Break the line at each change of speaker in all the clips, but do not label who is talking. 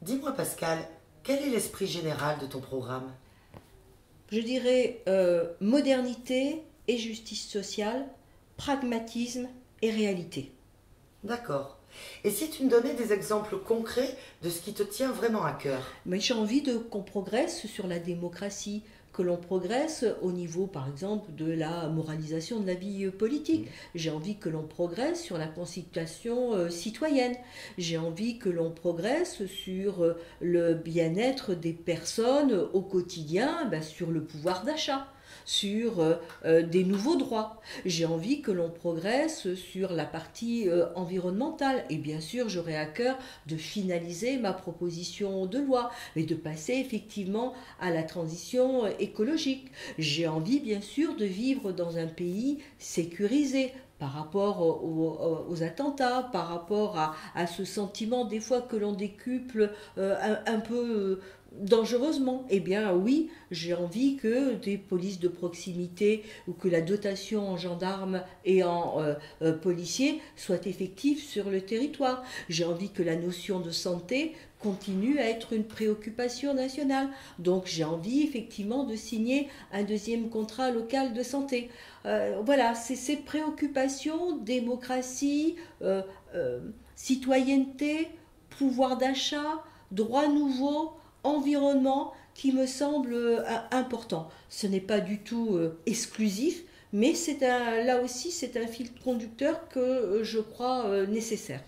Dis-moi Pascal, quel est l'esprit général de ton programme?
Je dirais modernité et justice sociale, pragmatisme et réalité.
D'accord. Et si tu me donnais des exemples concrets de ce qui te tient vraiment à cœur?
Mais j'ai envie qu'on progresse sur la démocratie, que l'on progresse au niveau, par exemple, de la moralisation de la vie politique. J'ai envie que l'on progresse sur la consultation citoyenne. J'ai envie que l'on progresse sur le bien-être des personnes au quotidien, ben, sur le pouvoir d'achat, sur des nouveaux droits. J'ai envie que l'on progresse sur la partie environnementale. Et bien sûr, j'aurai à cœur de finaliser ma proposition de loi, mais de passer effectivement à la transition écologique. J'ai envie, bien sûr, de vivre dans un pays sécurisé par rapport aux attentats, par rapport à ce sentiment des fois que l'on décuple un peu dangereusement. Eh bien oui, j'ai envie que des polices de proximité ou que la dotation en gendarmes et en policiers soit effective sur le territoire. J'ai envie que la notion de santé continue à être une préoccupation nationale. Donc j'ai envie effectivement de signer un deuxième contrat local de santé. Voilà, c'est ces préoccupations, démocratie, citoyenneté, pouvoir d'achat, droits nouveaux, environnement qui me semble important. Ce n'est pas du tout exclusif, mais là aussi c'est un fil conducteur que je crois nécessaire.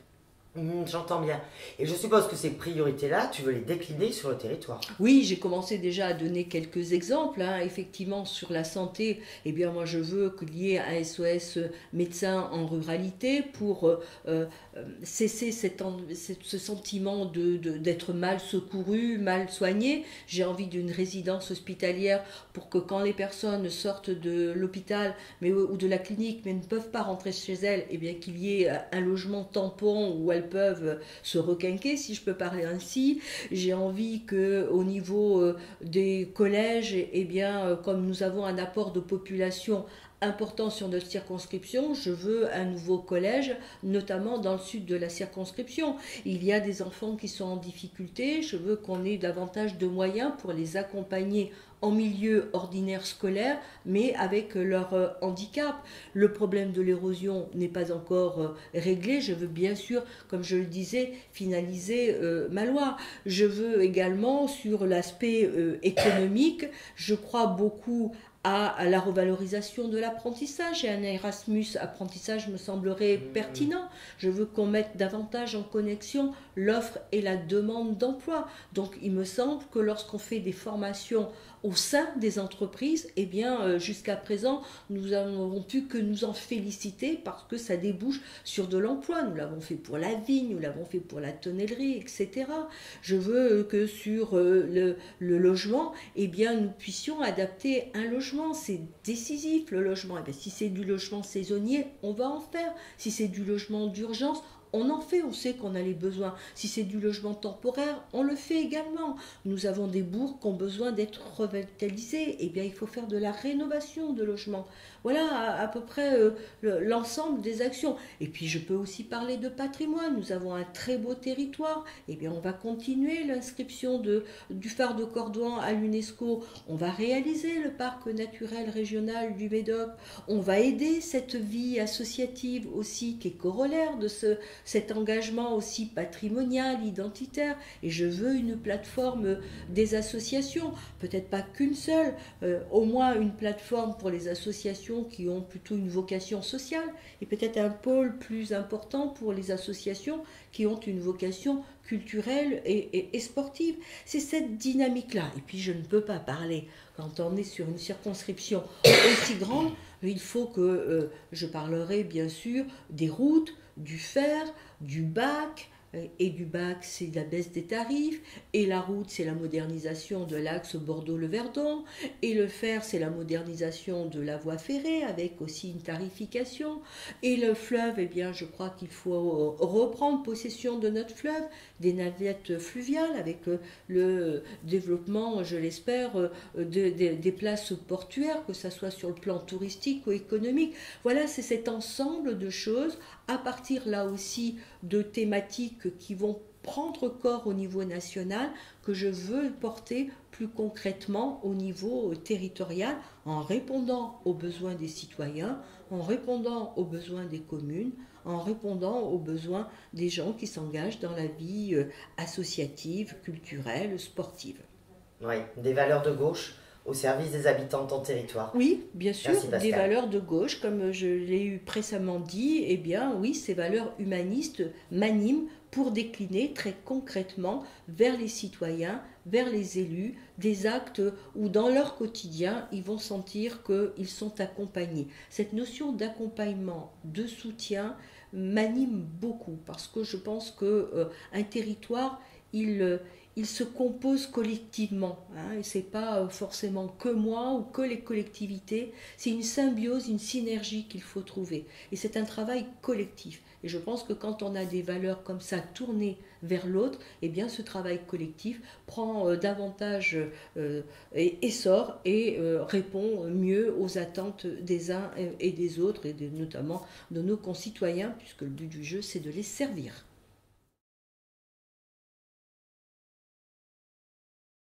J'entends bien. Et je suppose que ces priorités-là, tu veux les décliner sur le territoire.
Oui, j'ai commencé déjà à donner quelques exemples, hein. Effectivement, sur la santé, eh bien, moi, je veux qu'il y ait un SOS médecin en ruralité pour cesser ce sentiment d'être mal secouru, mal soigné. J'ai envie d'une résidence hospitalière pour que quand les personnes sortent de l'hôpital ou de la clinique, mais ne peuvent pas rentrer chez elles, eh bien, qu'il y ait un logement tampon où elles peuvent se requinquer, si je peux parler ainsi. J'ai envie que au niveau des collèges, eh bien, comme nous avons un apport de population important sur notre circonscription, je veux un nouveau collège, notamment dans le sud de la circonscription. Il y a des enfants qui sont en difficulté, je veux qu'on ait davantage de moyens pour les accompagner en milieu ordinaire scolaire, mais avec leur handicap. Le problème de l'érosion n'est pas encore réglé. Je veux bien sûr, comme je le disais, finaliser ma loi. Je veux également, sur l'aspect économique, je crois beaucoup à la revalorisation de l'apprentissage et un Erasmus apprentissage me semblerait pertinent. Je veux qu'on mette davantage en connexion l'offre et la demande d'emploi. Donc il me semble que lorsqu'on fait des formations au sein des entreprises, eh bien jusqu'à présent nous n'avons pu que nous en féliciter parce que ça débouche sur de l'emploi. Nous l'avons fait pour la vigne, nous l'avons fait pour la tonnellerie, etc. Je veux que sur le logement, eh bien nous puissions adapter un logement. C'est décisif le logement. Eh bien, si c'est du logement saisonnier, on va en faire. Si c'est du logement d'urgence, on en fait, on sait qu'on a les besoins. Si c'est du logement temporaire, on le fait également. Nous avons des bourgs qui ont besoin d'être revitalisés. Eh bien, il faut faire de la rénovation de logements. Voilà à peu près l'ensemble des actions. Et puis, je peux aussi parler de patrimoine. Nous avons un très beau territoire. Eh bien, on va continuer l'inscription du phare de Cordouan à l'UNESCO. On va réaliser le parc naturel régional du Médoc. On va aider cette vie associative aussi qui est corollaire de cet engagement aussi patrimonial, identitaire. Et je veux une plateforme des associations, peut-être pas qu'une seule, au moins une plateforme pour les associations qui ont plutôt une vocation sociale et peut-être un pôle plus important pour les associations qui ont une vocation culturelle et sportive. C'est cette dynamique-là. Et puis je ne peux pas parler, quand on est sur une circonscription aussi grande, il faut que je parlerai bien sûr des routes, du fer, du bac. Et du bac, c'est la baisse des tarifs. Et la route, c'est la modernisation de l'axe Bordeaux-Le Verdon. Et le fer, c'est la modernisation de la voie ferrée avec aussi une tarification. Et le fleuve, eh bien, je crois qu'il faut reprendre possession de notre fleuve, des navettes fluviales avec le développement, je l'espère, des places portuaires, que ce soit sur le plan touristique ou économique. Voilà, c'est cet ensemble de choses à partir là aussi de thématiques qui vont prendre corps au niveau national, que je veux porter plus concrètement au niveau territorial, en répondant aux besoins des citoyens, en répondant aux besoins des communes, en répondant aux besoins des gens qui s'engagent dans la vie associative, culturelle, sportive.
Oui, des valeurs de gauche au service des habitants de ton territoire.
Oui, bien sûr,
Merci,
des
Pascal.
valeurs de gauche, comme je l'ai eu précédemment dit, eh bien oui, ces valeurs humanistes m'animent pour décliner très concrètement vers les citoyens, vers les élus, des actes où dans leur quotidien, ils vont sentir qu'ils sont accompagnés. Cette notion d'accompagnement, de soutien m'anime beaucoup parce que je pense que un territoire, il, il se compose collectivement, hein, et c'est pas forcément que moi ou que les collectivités, c'est une symbiose, une synergie qu'il faut trouver. Et c'est un travail collectif. Et je pense que quand on a des valeurs comme ça tournées vers l'autre, eh bien ce travail collectif prend davantage essor et répond mieux aux attentes des uns et des autres, et notamment de nos concitoyens, puisque le but du jeu, c'est de les servir.